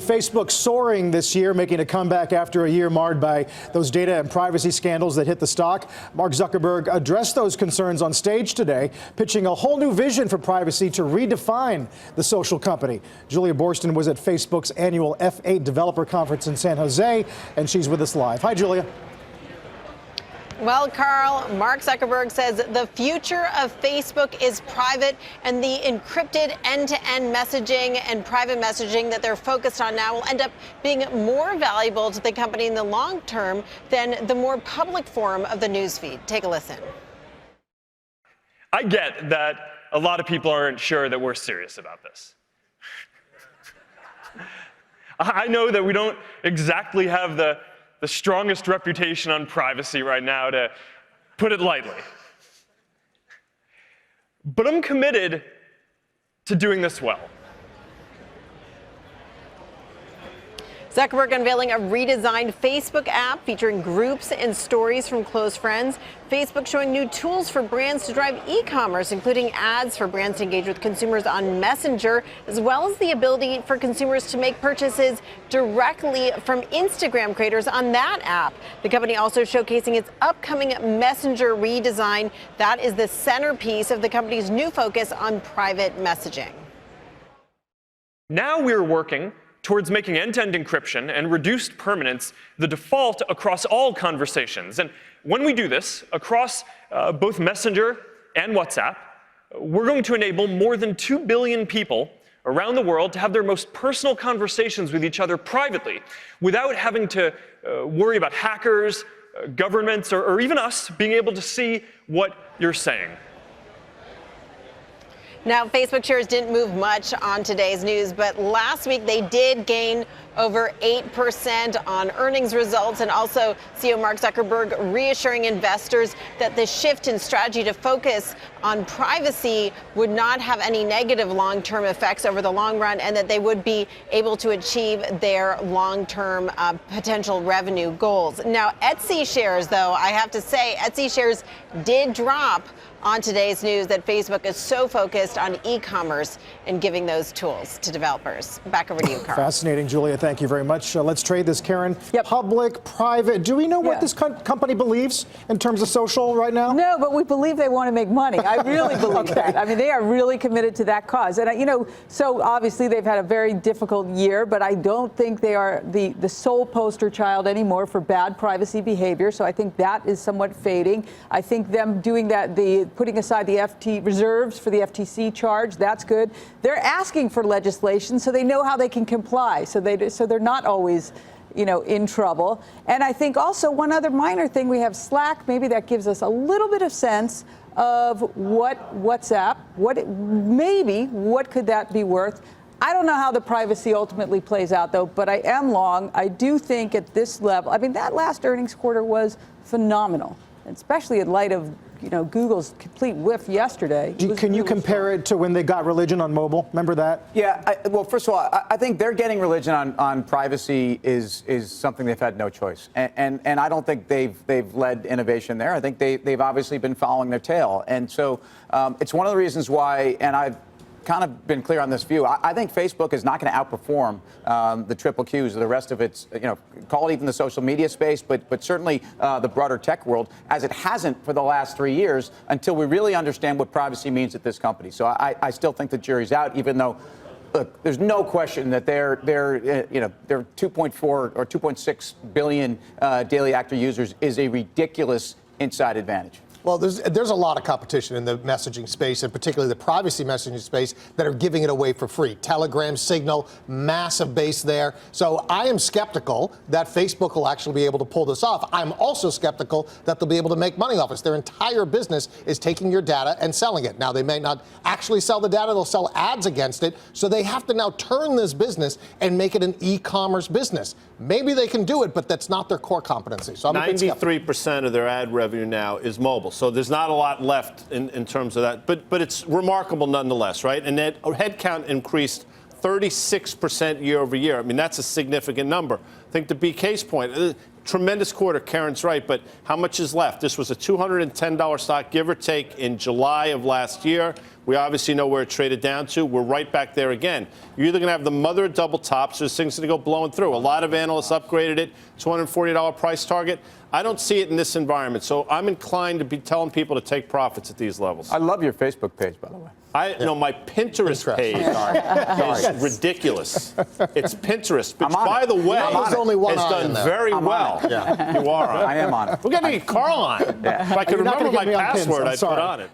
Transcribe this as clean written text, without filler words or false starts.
Facebook soaring this year, making a comeback after a year marred by those data and privacy scandals that hit the stock. Mark Zuckerberg addressed those concerns on stage today, pitching a whole new vision for privacy to redefine the social company. Julia Borston was at Facebook's annual F8 developer conference in San Jose, and she's with us live. Hi, Julia. Well, Carl, Mark Zuckerberg says the future of Facebook is private, and the encrypted end-to-end messaging and private messaging that they're focused on now will end up being more valuable to the company in the long term than the more public form of the newsfeed. Take a listen. I get that a lot of people aren't sure that we're serious about this. I know that we don't exactly have the strongest reputation on privacy right now, to put it lightly. But I'm committed to doing this well. Zuckerberg unveiling a redesigned Facebook app featuring groups and stories from close friends. Facebook showing new tools for brands to drive e-commerce, including ads for brands to engage with consumers on Messenger, as well as the ability for consumers to make purchases directly from Instagram creators on that app. The company also showcasing its upcoming Messenger redesign. That is the centerpiece of the company's new focus on private messaging. Now we're working towards making end-to-end encryption and reduced permanence the default across all conversations. And when we do this across both Messenger and WhatsApp, we're going to enable more than 2 billion people around the world to have their most personal conversations with each other privately, without having to worry about hackers, governments, or even us being able to see what you're saying. Now, Facebook shares didn't move much on today's news, but last week they did gain over 8% on earnings results, and also CEO Mark Zuckerberg reassuring investors that the shift in strategy to focus on privacy would not have any negative long-term effects over the long run, and that they would be able to achieve their long-term potential revenue goals. Now, Etsy shares, though, I have to say, Etsy shares did drop on today's news that Facebook is so focused on e-commerce and giving those tools to developers. Back over to you, Carl. Fascinating, Julia. Thank you very much. Let's trade this, Karen. Yep. Public, private. Do we know what this company believes in terms of social right now? No, but we believe they want to make money. I really believe that. I mean, they are really committed to that cause. And, you know, so obviously they've had a very difficult year, but I don't think they are the sole poster child anymore for bad privacy behavior. So I think that is somewhat fading. I think them doing that, putting aside the reserves for the FTC charge, that's good. They're asking for legislation so they know how they can comply. So they're not always, you know, in trouble. And I think also one other minor thing, we have Slack. Maybe that gives us a little bit of sense of what WhatsApp, what could that be worth? I don't know how the privacy ultimately plays out, though, but I am long. I do think at this level, I mean, that last earnings quarter was phenomenal, especially in light of, you know, Google's complete whiff yesterday. Can you compare it to when they got religion on mobile? Remember that? Yeah. Well, first of all, I think they're getting religion on privacy is something they've had no choice, and I don't think they've led innovation there. I think they've obviously been following their tail, and so it's one of the reasons why. And I've kind of been clear on this view. I think Facebook is not going to outperform the triple Qs or the rest of its, you know, call it even the social media space, but certainly the broader tech world, as it hasn't for the last 3 years until we really understand what privacy means at this company. So I still think the jury's out, even though, look, there's no question that their 2.4 or 2.6 billion daily active users is a ridiculous inside advantage. Well, there's a lot of competition in the messaging space, and particularly the privacy messaging space, that are giving it away for free. Telegram, Signal, massive base there. So I am skeptical that Facebook will actually be able to pull this off. I'm also skeptical that they'll be able to make money off this. Their entire business is taking your data and selling it. Now, they may not actually sell the data. They'll sell ads against it. So they have to now turn this business and make it an e-commerce business. Maybe they can do it, but that's not their core competency. So I'm 93% of their ad revenue now is mobile. So there's not a lot left in terms of that. But it's remarkable nonetheless, right? And that headcount increased 36% year over year. I mean, that's a significant number. I think to BK's point, tremendous quarter. Karen's right, but how much is left? This was a $210 stock, give or take, in July of last year. We obviously know where it traded down to. We're right back there again. You're either going to have the mother of double tops, or things going to go blowing through. A lot of analysts upgraded it, $240 price target. I don't see it in this environment, so I'm inclined to be telling people to take profits at these levels. I love your Facebook page, by the way. No, my Pinterest page is ridiculous. It's Pinterest, which, by the way, has done very well. You are on it. I am on it. We're going to get Carl on it. If I could remember my password, I'd put on it.